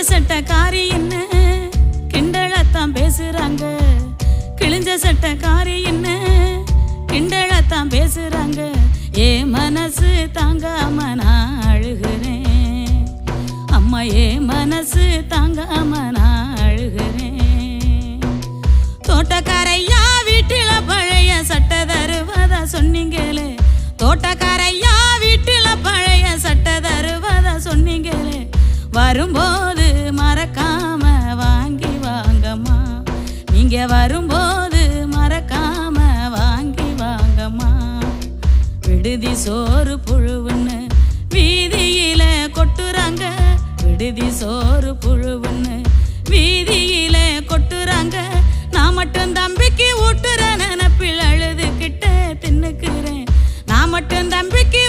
சட்டக்காரி என்ன கிண்டலத்தான் பேசுறாங்க, கிழிஞ்ச சட்டக்காரி என்ன கிண்டலத்தான் பேசுறாங்க. ஏ மனசு தாங்காம நான் அழுகிறேன் அம்மா, ஏ மனசு தாங்காம நான் அழுகிறேன். தோட்டக்காரையா வீட்டில பழைய சட்டை தருவதா சொன்னீங்களே, தோட்டக்காரையா வீட்டில பழைய சட்டை தருவதா சொன்னீங்களே, வரும்போது மறக்காம வாங்கி வாங்கம்மா, நீங்க வரும்போது மறக்காம வாங்கி வாங்கம்மா. விடுதி சோறு புழுவுன்னு வீதியில கொட்டுறாங்க, விடுதி சோறு புழுவுன்னு வீதியில கொட்டுறாங்க. நான் மட்டும் தம்பிக்கு ஊட்டுற நினப்பில் அழுதுகிட்ட தின்னுக்கிறேன், நான் மட்டும் தம்பிக்கு